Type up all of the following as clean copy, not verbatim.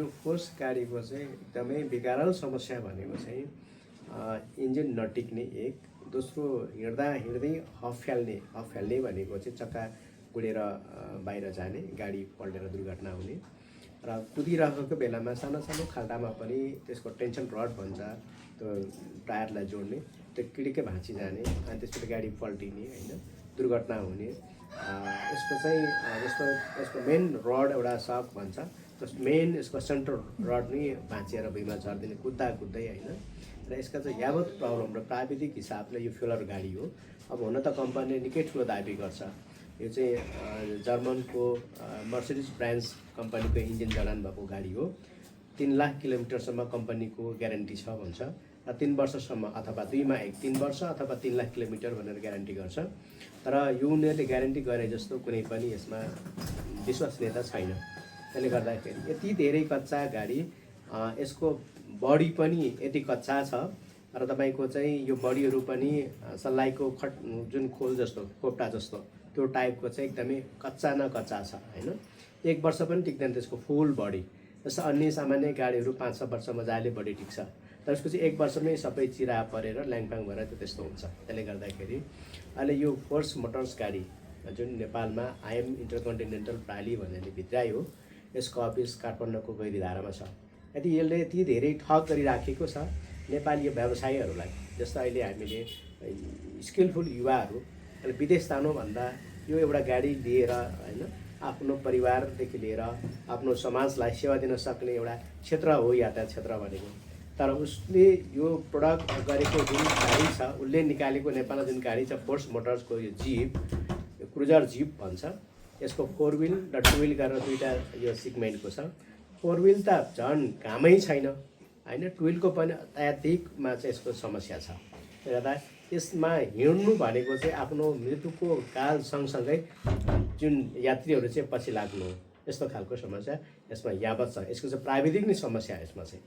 यो फोर्स गाडीको चाहिँ एकदमै विकराल समस्या भनेको चाहिँ इन्जिन नटिक्ने एक, दोस्रो हिँड्दा हिँड्दै हफ फाल्ने भनेको चाहिँ चक्का गुडेर बाहिर जाने, गाडी पल्टेर दुर्घटना हुने र कुदिरहेको बेलामा सानो सानो खाल्टामा पनि त्यसको टेन्सन रड भन्छ त्यो टायरलाई जोड्ने, त्यो किडिकै भाँची जाने अनि त्यसपछि गाडी पल्टिने होइन, दुर्घटना हुने। यसको चाहिँ यसको मेन रड एउटा सक भन्छ, मेन यसको सेन्ट्रल रड नै भाँचिएर भुइँमा झरिदिने कुद्दै होइन। र यसका चाहिँ यावत प्रब्लम र प्राविधिक हिसाबले यो फ्युलर गाडी हो। अब हुन त कम्पनीले निकै ठुलो दाबी गर्छ, यो चाहिँ जर्मनको मर्सिडिज ब्रान्च कम्पनीको इन्जिन जडान भएको गाडी हो। 3 लाख किलोमिटरसम्म कम्पनीको ग्यारेन्टी छ भन्छ र 3 वर्षसम्म अथवा 2मा 3 वर्ष अथवा 3 लाख किलोमिटर भनेर ग्यारेन्टी गर्छ। तर यो उनीहरूले ग्यारेन्टी गरे जस्तो कुनै पनि यसमा विश्वसनीयता छैन। त्यसले गर्दाखेरि यति धेरै कच्चा गाडी, यसको बडी पनि यति कच्चा छ र तपाईँको चाहिँ यो बडीहरू पनि सल्लाइको जुन खोल जस्तो कोप्टा जस्तो त्यो टाइपको चाहिँ एकदमै कच्चा न कच्चा छ होइन। 1 वर्ष पनि टिक्दैन त्यसको फुल बडी। जस्तो अन्य सामान्य गाडीहरू 5-6 वर्ष मजाले बडी टिक्छ, तर यसको चाहिँ 1 वर्षमै सबै चिरा परेर ल्याङफ्याङ भएर त्यो त्यस्तो हुन्छ। त्यसले गर्दाखेरि अहिले यो फोर्स मोटर्स गाडी जुन नेपालमा आइएम इन्टरकन्टिनेन्टल प्राली भन्ने भित्राइ हो, यसको अफिस काठमाडौँको गैरीधारामा छ। यदि यसले यति धेरै ठग गरिराखेको छ नेपाली व्यवसायीहरूलाई, जस्तो अहिले हामीले स्किलफुल युवाहरू विदेश जानु भन्दा यो एउटा गाडी लिएर होइन आफ्नो परिवारदेखि लिएर आफ्नो समाजलाई सेवा दिन सक्ने एउटा क्षेत्र हो यातायात क्षेत्र भनेको। तर उसले यो प्रडक्ट गरेको जुन गाडी छ, उसले निकालेको नेपालमा जुन गाडी छ फोर्स मोटर्सको यो जिप, यो क्रुजर जिप भन्छ, यसको 4 व्हिल र 2 व्हिल गरेर दुईवटा यो सिगमेन्टको छ। 4 व्हिल त झन् कामै छैन होइन, 2 व्हिलको पनि अत्याधिकमा चाहिँ यसको समस्या छ। त्यसले गर्दा यसमा हिँड्नु भनेको चाहिँ आफ्नो मृत्युको काल सँगसँगै जुन यात्रीहरू चाहिँ पछि लाग्नु हो, यस्तो खालको समस्या यसमा यावत छ। यसको चाहिँ प्राविधिक नै समस्या यसमा चाहिँ।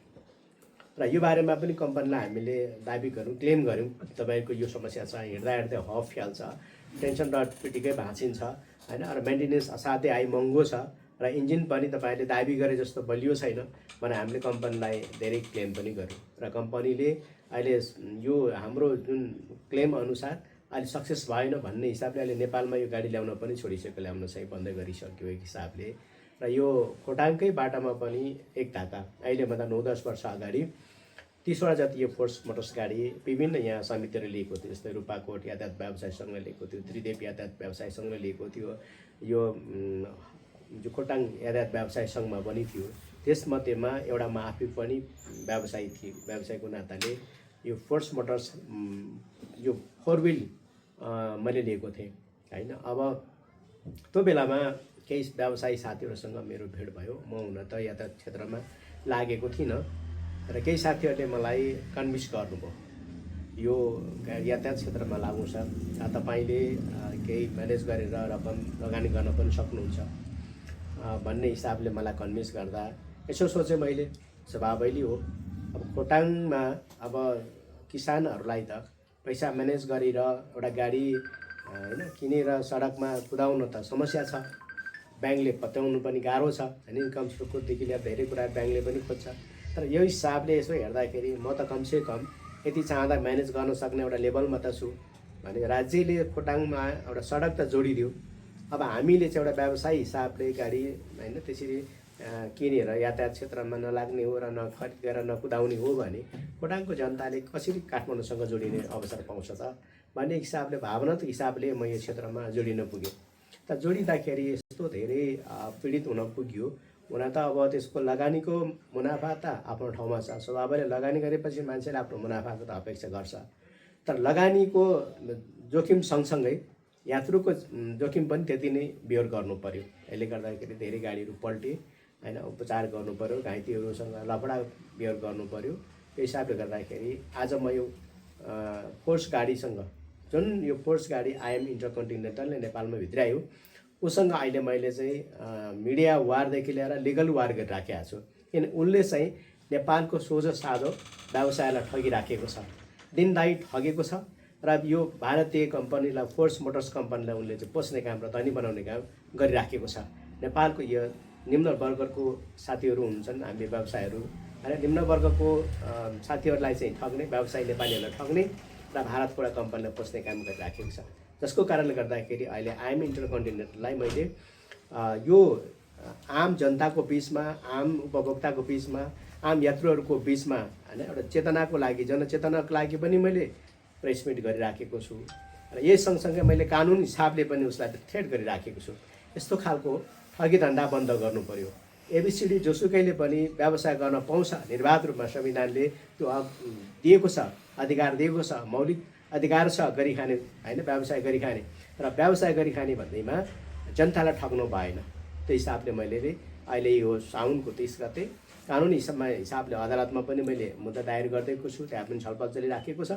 र यो बारेमा पनि कम्पनीलाई हामीले दाबी गऱ्यौँ, क्लेम गऱ्यौँ, तपाईँको यो समस्या छ, हिँड्दा हिँड्दै हफ फाल्छ, टेन्सन रड पिटिकै भाँचिन्छ होइन, र मेन्टेनेन्स असाध्यै हाई महँगो छ र इन्जिन पनि तपाईँले दाबी गरे जस्तो बलियो छैन भने हामीले कम्पनीलाई धेरै क्लेम पनि गऱ्यौँ। र कम्पनीले अहिले यो हाम्रो जुन क्लेम अनुसार अहिले सक्सेस भएन भन्ने हिसाबले अहिले नेपालमा यो गाडी ल्याउन पनि छोडिसक्यो, ल्याउन चाहिँ बन्दै गरिसक्यो एक हिसाबले। र यो खोटाङकै बाटामा पनि एक धाका अहिलेभन्दा 9-10 वर्ष अगाडि 30वटा जति यो फोर्स मोटर्स गाडी विभिन्न यहाँ समितिहरू लिएको थियो, जस्तै रूपाकोट यातायात व्यवसाय सङ्घले लिएको थियो, त्रिदेव यातायात व्यवसाय सङ्घले लिएको थियो, यो जो खोटाङ यातायात व्यवसाय सङ्घमा पनि थियो। त्यसमध्येमा एउटा म आफै पनि व्यवसायी थिएँ, व्यवसायको नाताले यो फोर्स मोटर्स यो 4 व्हिल मैले लिएको थिएँ होइन। अब त्यो बेलामा केही व्यवसायी साथीहरूसँग मेरो भेट भयो। म हुन त यातायात क्षेत्रमा लागेको थिइनँ र केही साथीहरूले मलाई कन्भिन्स गर्नुभयो यो यातायात क्षेत्रमा लाग्नु छ, तपाईँले केही म्यानेज गरेर रकम लगानी गर्न पनि सक्नुहुन्छ भन्ने हिसाबले मलाई कन्भिन्स गर्दा यसो सोचेँ मैले, स्वाभाविक हो। अब खोटाङमा अब किसानहरूलाई त पैसा म्यानेज गरेर एउटा गाडी होइन किनेर सडकमा कुदाउन त समस्या छ, ब्याङ्कले पत्याउनु पनि गाह्रो छ होइन, इन्कम सोर्सदेखि लिएर धेरै कुरा ब्याङ्कले पनि खोज्छ। तर यो हिसाबले यसो हेर्दाखेरि म त कमसेकम यति चाहँदा म्यानेज गर्न सक्ने एउटा लेभलमा त छु भने राज्यले खोटाङमा एउटा सडक त जोडिदियो। अब हामीले चाहिँ एउटा व्यवसाय हिसाबले गाडी होइन त्यसरी किनेर यातायात क्षेत्रमा नलाग्ने हो र नखरिद गरेर नकुदाउने हो भने खोटाङको जनताले कसरी काठमाडौँसँग जोडिने अवसर पाउँछ त भन्ने हिसाबले, भावनात्मक हिसाबले म यो क्षेत्रमा जोडिन पुगेँ। त जोडिँदाखेरि यस्तो धेरै पीडित हुन पुग्यो। हुन त अब त्यसको लगानीको मुनाफा त आफ्नो ठाउँमा छ, स्वाभाविक लगानी गरेपछि मान्छेले आफ्नो मुनाफाको त अपेक्षा गर्छ, तर लगानीको जोखिम सँगसँगै यात्रुको जोखिम पनि त्यति नै बिहोर गर्नु पर्यो। यसले गर्दाखेरि धेरै गाडीहरू पल्टे होइन, उपचार गर्नु पर्यो, घाइतेहरूसँग लफडा बिहोर गर्नु पर्यो। त्यो हिसाबले गर्दाखेरि आज म यो फोर्स गाडीसँग जुन यो फोर्स गाडी आइएम इन्टरकन्टिनेन्टल नेपालमा भित्रायो, उसँग अहिले मैले चाहिँ मिडिया वारदेखि लिएर लिगल वार गरिराखेको छु। किन उनले चाहिँ नेपालको सोझो साझो व्यवसायलाई ठगिराखेको छ, दिनदायी ठगेको छ र यो भारतीय कम्पनीलाई फोर्स मोटर्स कम्पनीलाई उनले चाहिँ पोस्ने काम र धनी बनाउने काम गरिराखेको छ। नेपालको यो निम्न वर्गको साथीहरू हुन्छन्, हामी व्यवसायहरू होइन, निम्न वर्गको साथीहरूलाई चाहिँ ठग्ने, व्यवसायी नेपालीहरूलाई ठग्ने र भारतबाट कम्पनीलाई पस्ने काम गरिराखेको छ। जसको कारणले गर्दाखेरि अहिले आइएम इन्टरकन्टिनेन्टललाई मैले यो आम जनताको बिचमा, आम उपभोक्ताको बिचमा, आम यात्रुहरूको बिचमा होइन एउटा चेतनाको लागि, जनचेतनाको लागि पनि मैले प्रेस मिट गरिराखेको छु र यही सँगसँगै मैले कानुन हिसाबले पनि उसलाई थ्रेट गरिराखेको छु। यस्तो खालको ठगी धन्दा बन्द गर्नु पर्यो। एबिसिडी जोसुकैले पनि व्यवसाय गर्न पाउँछ, निर्वाध रूपमा संविधानले त्यो दिएको छ, अधिकार दिएको छ, मौलिक अधिकार छ गरिखाने होइन, व्यवसाय गरिखाने। र व्यवसाय गरिखाने भन्दैमा जनतालाई ठग्नु भएन। त्यो हिसाबले मैले अहिले यो साउनको 30 गते कानुनी हिसाबले अदालतमा पनि मैले मुद्दा दायर गरिदिएको छु, त्यहाँ पनि छलफल चलिराखेको छ।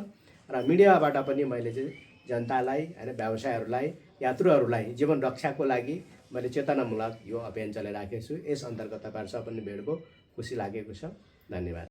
र मिडियाबाट पनि मैले चाहिँ जनतालाई होइन, व्यवसायहरूलाई, यात्रुहरूलाई जीवन रक्षाको लागि मैले चेतनामूलक यो अभियान चलाइराखेको छु। यस अन्तर्गत तपाईँहरूसँग पनि भेट भयो, खुसी लागेको छ। धन्यवाद।